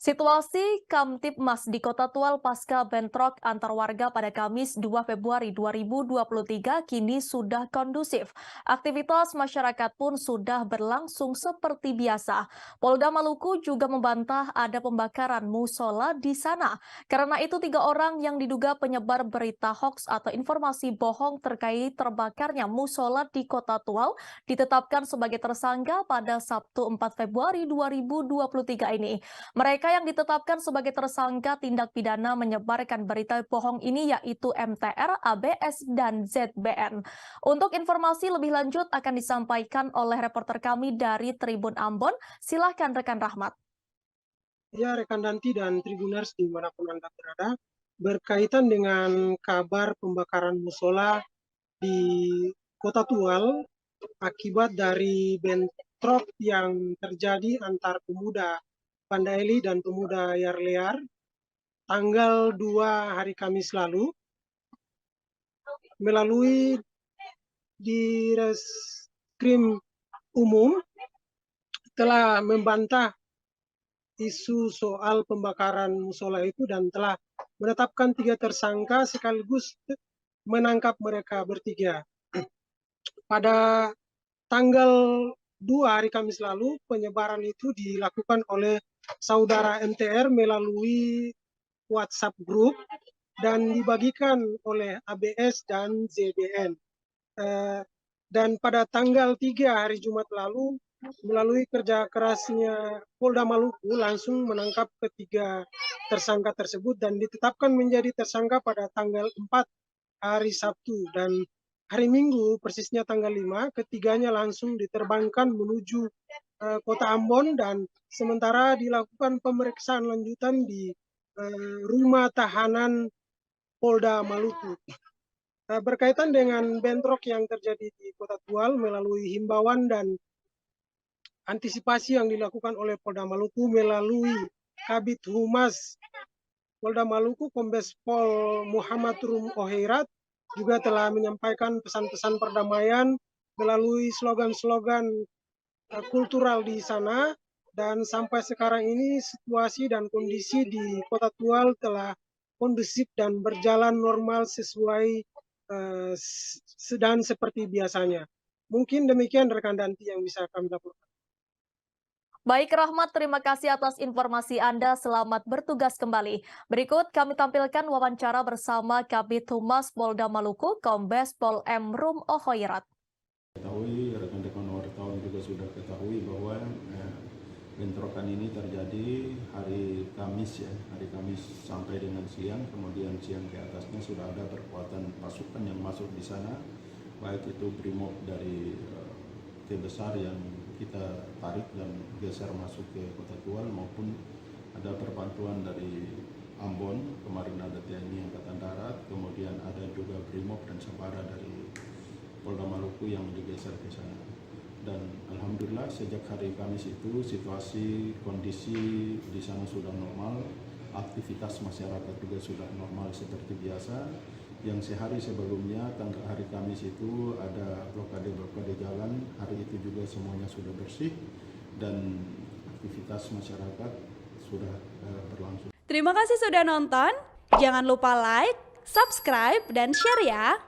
Situasi Kamtibmas di Kota Tual pasca bentrok antar warga pada Kamis 2 Februari 2023 kini sudah kondusif. Aktivitas masyarakat pun sudah berlangsung seperti biasa. Polda Maluku juga membantah ada pembakaran musola di sana. Karena itu 3 orang yang diduga penyebar berita hoaks atau informasi bohong terkait terbakarnya musola di Kota Tual ditetapkan sebagai tersangka pada Sabtu 4 Februari 2023 ini. Mereka yang ditetapkan sebagai tersangka tindak pidana menyebarkan berita bohong ini yaitu MTR, ABS, dan ZBN. Untuk informasi lebih lanjut akan disampaikan oleh reporter kami dari Tribun Ambon. Silahkan rekan Rahmat. Ya, rekan Danti dan Tribuners dimanapun Anda berada, berkaitan dengan kabar pembakaran musola di Kota Tual akibat dari bentrok yang terjadi antar pemuda Pandaeli dan pemuda Yarlear tanggal 2 hari Kamis lalu melalui di Reskrim Umum telah membantah isu soal pembakaran musola itu dan telah menetapkan 3 tersangka sekaligus menangkap mereka bertiga. Pada tanggal 2 hari Kamis lalu, penyebaran itu dilakukan oleh saudara MTR melalui WhatsApp Group dan dibagikan oleh ABS dan ZBN. Dan pada tanggal 3 hari Jumat lalu, melalui kerja kerasnya Polda Maluku langsung menangkap ketiga tersangka tersebut dan ditetapkan menjadi tersangka pada tanggal 4 hari Sabtu. Dan hari Minggu, persisnya tanggal 5, ketiganya langsung diterbangkan menuju Kota Ambon dan sementara dilakukan pemeriksaan lanjutan di rumah tahanan Polda Maluku. Berkaitan dengan bentrok yang terjadi di Kota Tual melalui himbauan dan antisipasi yang dilakukan oleh Polda Maluku melalui Kabid Humas Polda Maluku Kombes Pol Muhammad Rum Oheirat juga telah menyampaikan pesan-pesan perdamaian melalui slogan-slogan kultural di sana, dan sampai sekarang ini situasi dan kondisi di Kota Tual telah kondusif dan berjalan normal sesuai sedang seperti biasanya. Mungkin demikian rekan Danti yang bisa kami laporkan. Baik Rahmat, terima kasih atas informasi Anda. Selamat bertugas kembali. Berikut kami tampilkan wawancara bersama Kabid Humas Polda Maluku, Kombes Pol M. Rum Oheirat. Rekan-rekan wartawan juga sudah ketahui bahwa bentrokan ini terjadi hari Kamis hari Kamis sampai dengan siang, kemudian siang ke atasnya sudah ada kekuatan pasukan yang masuk di sana, baik itu Brimob dari T besar yang kita tarik dan geser masuk ke Kota Tual maupun ada perbantuan dari Ambon, kemarin ada TNI Angkatan Darat, kemudian ada juga Brimob dan Sabara dari Polda Maluku yang digeser ke sana. Dan alhamdulillah sejak hari Kamis itu situasi kondisi di sana sudah normal, aktivitas masyarakat juga sudah normal seperti biasa. Yang sehari sebelumnya tanggal hari Kamis itu ada blokade jalan, hari itu juga semuanya sudah bersih dan aktivitas masyarakat sudah berlangsung. Terima kasih sudah nonton, jangan lupa like, subscribe, dan share ya.